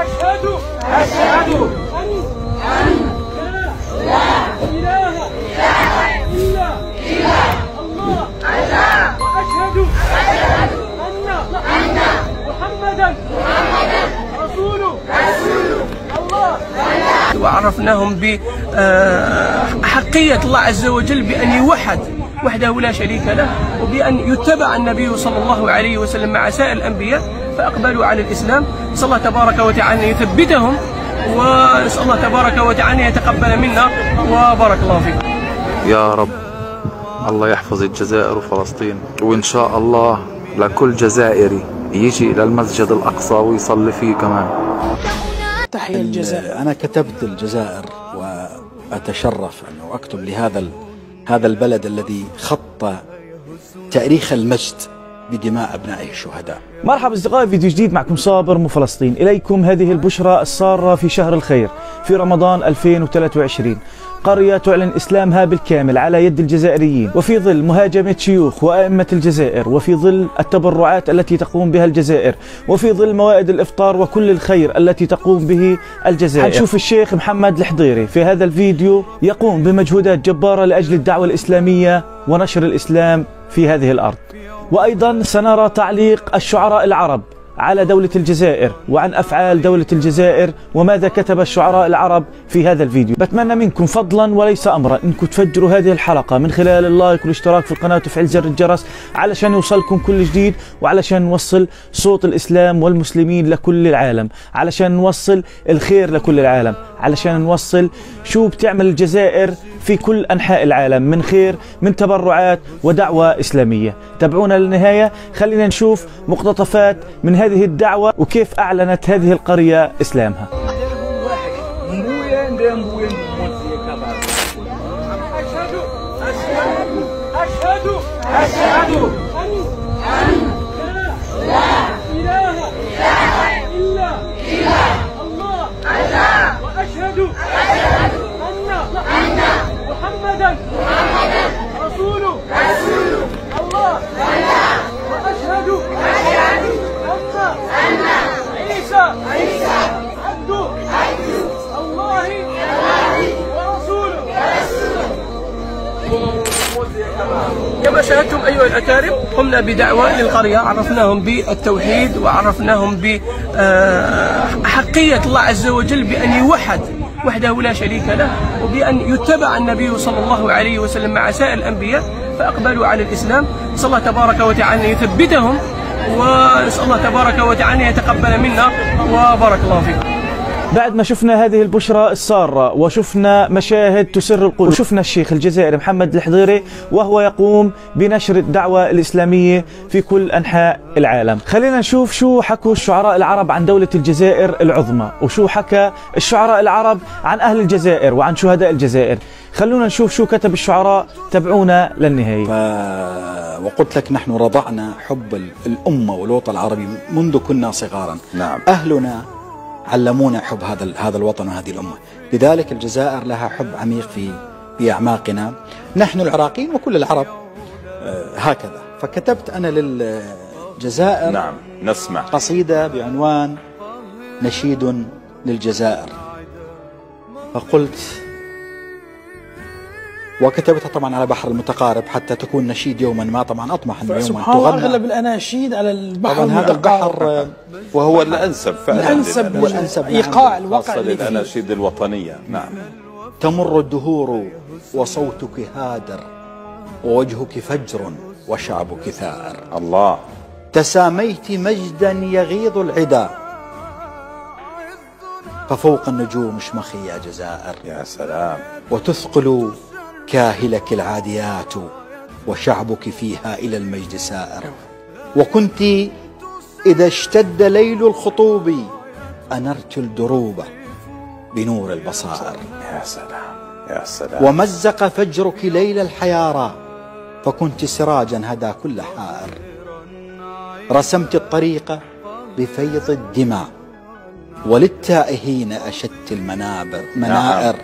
أشهد أن لا إله إلا الله وأشهد أن محمدا رسول الله. وعرفناهم بحقية الله عز وجل بأن يوحد وحده لا شريك له، وبأن يتبع النبي صلى الله عليه وسلم مع سائر الأنبياء، فأقبلوا على الإسلام. نسأل الله تبارك وتعالى أن يثبتهم، ونسأل الله تبارك وتعالى أن يتقبل منا، وبارك الله فيكم. يا رب الله يحفظ الجزائر وفلسطين، وإن شاء الله لكل جزائري يجي إلى المسجد الأقصى ويصلي فيه كمان. تحية الجزائر. أنا كتبت الجزائر وأتشرف أنه أكتب لهذا البلد الذي خط تاريخ المجد بدماء أبنائه الشهداء. مرحبا أصدقائي، فيديو جديد معكم صابر مو فلسطين. إليكم هذه البشرى السارة في شهر الخير في رمضان 2023. قرية تعلن إسلامها بالكامل على يد الجزائريين، وفي ظل مهاجمة شيوخ وأئمة الجزائر، وفي ظل التبرعات التي تقوم بها الجزائر، وفي ظل موائد الإفطار وكل الخير التي تقوم به الجزائر. حنشوف الشيخ محمد الحضيري في هذا الفيديو يقوم بمجهودات جبارة لأجل الدعوة الإسلامية ونشر الإسلام في هذه الأرض. وأيضا سنرى تعليق الشعراء العرب على دولة الجزائر وعن أفعال دولة الجزائر وماذا كتب الشعراء العرب في هذا الفيديو. بتمنى منكم فضلا وليس أمرا أنكم تفجروا هذه الحلقة من خلال اللايك والاشتراك في القناة وتفعيل زر الجرس علشان يوصلكم كل جديد، وعلشان نوصل صوت الإسلام والمسلمين لكل العالم، علشان نوصل الخير لكل العالم، علشان نوصل شو بتعمل الجزائر في كل أنحاء العالم من خير، من تبرعات ودعوة إسلامية. تابعونا للنهاية، خلينا نشوف مقتطفات من هذه الدعوة وكيف أعلنت هذه القرية إسلامها. أشهد أن لا إله إلا الله وأشهد أن محمدا رسول الله وأشهد أن عيسى عبد الله ورسوله. كما شاهدتم أيها الأكارم، قمنا بدعوة للقرية، عرفناهم بالتوحيد وعرفناهم بحقية الله عز وجل بأن يوحد وحده لا شريك له، وبأن يتبع النبي صلى الله عليه وسلم مع سائر الأنبياء، فأقبلوا على الإسلام. نسأل الله تبارك وتعالى أن يثبتهم، ونسأل الله تبارك وتعالى أن يتقبل منا، وبارك الله فيكم. بعد ما شفنا هذه البشرى السارة وشفنا مشاهد تسر القلوب، وشفنا الشيخ الجزائري محمد الحضيري وهو يقوم بنشر الدعوة الإسلامية في كل أنحاء العالم، خلينا نشوف شو حكوا الشعراء العرب عن دولة الجزائر العظمى، وشو حكى الشعراء العرب عن أهل الجزائر وعن شهداء الجزائر. خلونا نشوف شو كتب الشعراء، تابعونا للنهاية. وقلت لك نحن رضعنا حب الأمة والوطن العربي منذ كنا صغارا. نعم. أهلنا علمونا حب هذا الوطن وهذه الأمة، لذلك الجزائر لها حب عميق في أعماقنا نحن العراقيين وكل العرب هكذا. فكتبت أنا للجزائر نعم نسمع قصيدة بعنوان نشيد للجزائر، فقلت وكتبتها طبعا على بحر المتقارب حتى تكون نشيد يوما ما. طبعا أطمح أن يوما سبحان الله أغلب الأناشيد على البحر طبعا هذا البحر وهو الأنسب فعلا، الأنسب إيقاع الواقع للأناشيد الوطنية. نعم. تمر الدهور وصوتك هادر، ووجهك فجر وشعبك ثائر. الله. تساميت مجدا يغيظ العدا، ففوق النجوم اشمخي يا جزائر. يا سلام. وتثقل كاهلك العاديات، وشعبك فيها إلى المجد سائر. وكنت إذا اشتد ليل الخطوب أنرت الدروب بنور البصائر. يا سلام يا سلام. ومزق فجرك ليل الحيارى، فكنت سراجا هدى كل حائر. رسمت الطريق بفيض الدماء، وللتائهين أشدت منائر.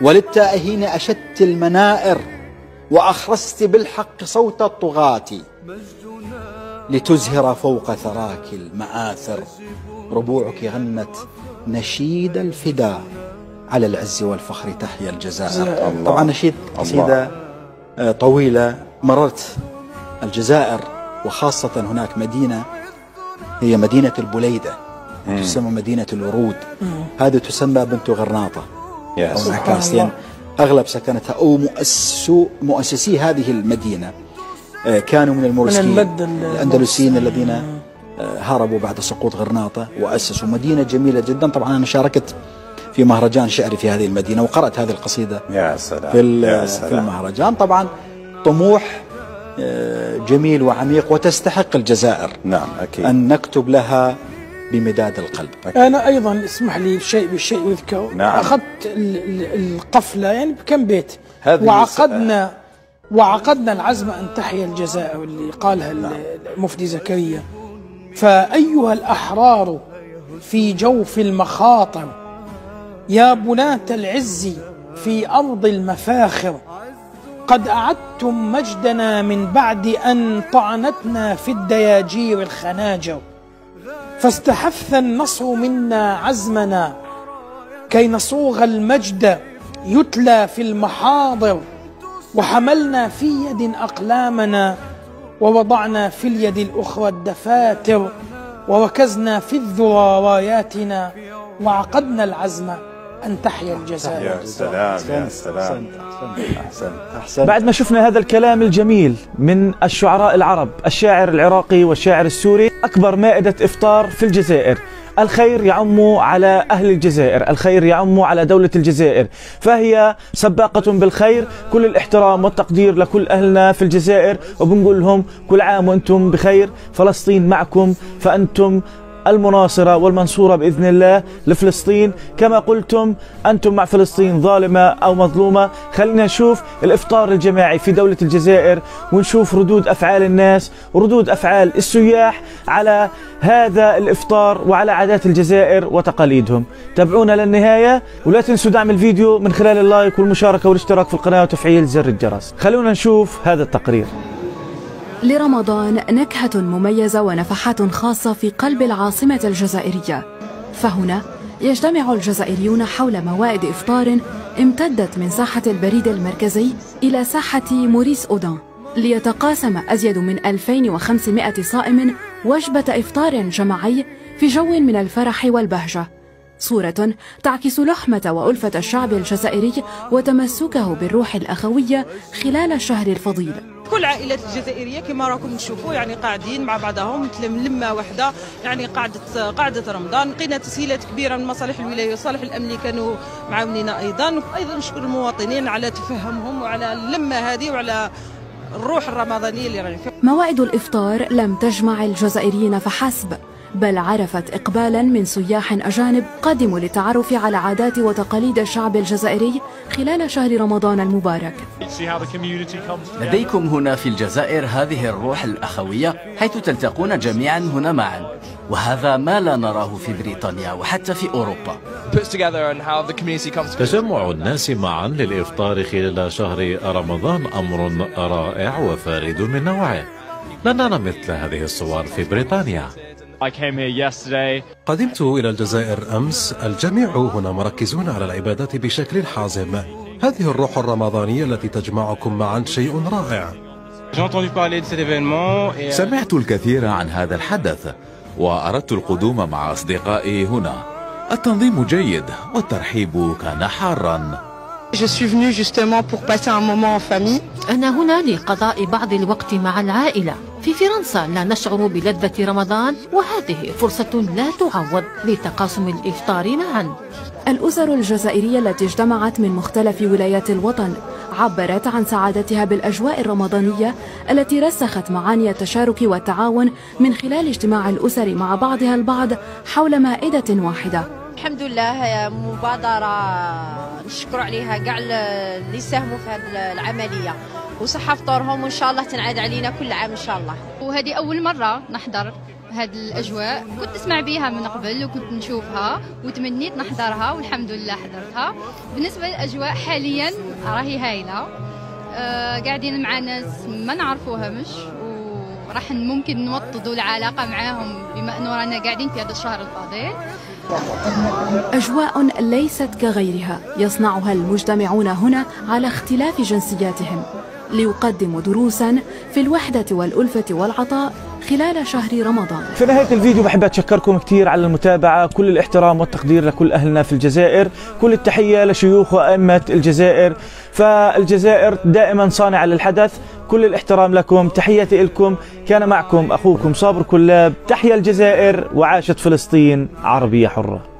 وللتائهين أشدت المنائر، وأخرست بالحق صوت الطغاة، لتزهر فوق ثراك المآثر. ربوعك غنت نشيد الفداء على العز والفخر تحيا الجزائر. طبعا نشيد قصيدة طويلة. مررت الجزائر وخاصة هناك مدينة هي مدينة البليدة تسمى مدينة الورود، هذه تسمى بنت غرناطة. أغلب سكنتها أو مؤسسي هذه المدينة كانوا من المورسكيين الأندلسيين الذين هربوا بعد سقوط غرناطة وأسسوا مدينة جميلة جدا. طبعا أنا شاركت في مهرجان شعري في هذه المدينة وقرأت هذه القصيدة في المهرجان. طبعا طموح جميل وعميق وتستحق الجزائر نعم أكيد أن نكتب لها بمداد القلب. أنا أيضا اسمح لي شيء بالشيء يذكر. نعم. أخذت القفلة يعني بكم بيت وعقدنا العزم أن تحيا الجزائر اللي قالها المفتي زكريا. فأيها الأحرار في جوف المخاطر يا بناة العز في أرض المفاخر، قد أعدتم مجدنا من بعد أن طعنتنا في الدياجير الخناجر، فاستحث النصر منا عزمنا كي نصوغ المجد يتلى في المحاضر، وحملنا في يد أقلامنا ووضعنا في اليد الأخرى الدفاتر، وركزنا في الذرى راياتنا وعقدنا العزم أن تحيا الجزائر. يا سلام يا سلام. أحسن. بعد ما شفنا هذا الكلام الجميل من الشعراء العرب، الشاعر العراقي والشاعر السوري، أكبر مائدة إفطار في الجزائر. الخير يعم على أهل الجزائر، الخير يعم على دولة الجزائر، فهي سباقة بالخير. كل الاحترام والتقدير لكل أهلنا في الجزائر، وبنقول لهم كل عام وأنتم بخير. فلسطين معكم، فأنتم المناصرة والمنصورة بإذن الله لفلسطين. كما قلتم أنتم مع فلسطين ظالمة أو مظلومة. خلينا نشوف الإفطار الجماعي في دولة الجزائر ونشوف ردود أفعال الناس وردود أفعال السياح على هذا الإفطار وعلى عادات الجزائر وتقاليدهم. تابعونا للنهاية، ولا تنسوا دعم الفيديو من خلال اللايك والمشاركة والاشتراك في القناة وتفعيل زر الجرس. خلونا نشوف هذا التقرير. لرمضان نكهة مميزة ونفحات خاصة في قلب العاصمة الجزائرية، فهنا يجتمع الجزائريون حول موائد إفطار امتدت من ساحة البريد المركزي إلى ساحة موريس أودان، ليتقاسم أزيد من 2500 صائم وجبة إفطار جماعي في جو من الفرح والبهجة. صورة تعكس لحمة وألفة الشعب الجزائري وتمسكه بالروح الأخوية خلال الشهر الفضيل. كل عائلات الجزائرية كما راكم تشوفوا يعني قاعدين مع بعضهم مثل لمة واحدة، يعني قاعدة رمضان. لقينا تسهيلات كبيرة من مصالح الولاية والصالح الأمني كانوا معاونينا أيضا نشكر المواطنين على تفهمهم وعلى اللمة هذه وعلى الروح الرمضانية اللي رانا فيها. موائد الإفطار لم تجمع الجزائريين فحسب، بل عرفت إقبالا من سياح أجانب قدموا للتعرف على عادات وتقاليد الشعب الجزائري خلال شهر رمضان المبارك. لديكم هنا في الجزائر هذه الروح الأخوية حيث تلتقون جميعا هنا معا، وهذا ما لا نراه في بريطانيا وحتى في أوروبا. تجمع الناس معا للإفطار خلال شهر رمضان أمر رائع وفارد من نوعه. لن نرى مثل هذه الصور في بريطانيا. قدمت إلى الجزائر أمس، الجميع هنا مركزون على العبادات بشكل حازم. هذه الروح الرمضانية التي تجمعكم معا شيء رائع. سمعت الكثير عن هذا الحدث وأردت القدوم مع أصدقائي هنا. التنظيم جيد والترحيب كان حارا. أنا هنا لقضاء بعض الوقت مع العائلة. في فرنسا لا نشعر بلذة رمضان، وهذه فرصة لا تعوض لتقاسم الإفطار معا. الأسر الجزائرية التي اجتمعت من مختلف ولايات الوطن عبرت عن سعادتها بالأجواء الرمضانية التي رسخت معاني التشارك والتعاون من خلال اجتماع الأسر مع بعضها البعض حول مائدة واحدة. الحمد لله، هي مبادرة نشكر عليها كاع اللي ساهموا في هذه العملية، وصحة فطورهم وإن شاء الله تنعاد علينا كل عام إن شاء الله. وهذه أول مرة نحضر هذه الأجواء، كنت أسمع بها من قبل وكنت نشوفها وتمنيت نحضرها والحمد لله حضرتها. بالنسبة للأجواء حاليا راهي هايلة، قاعدين مع ناس ما نعرفوهمش راح ممكن نوطدوا العلاقة معاهم بما أنه رانا قاعدين في هذا الشهر الفضيل. أجواء ليست كغيرها يصنعها المجتمعون هنا على اختلاف جنسياتهم ليقدموا دروسا في الوحدة والألفة والعطاء خلال شهر رمضان. في نهاية الفيديو بحب أتشكركم كثير على المتابعة، كل الاحترام والتقدير لكل أهلنا في الجزائر، كل التحية لشيوخ وأئمة الجزائر، فالجزائر دائما صانعة للحدث، كل الاحترام لكم، تحياتي لكم، كان معكم أخوكم صابر كلاب، تحيا الجزائر وعاشت فلسطين عربية حرة.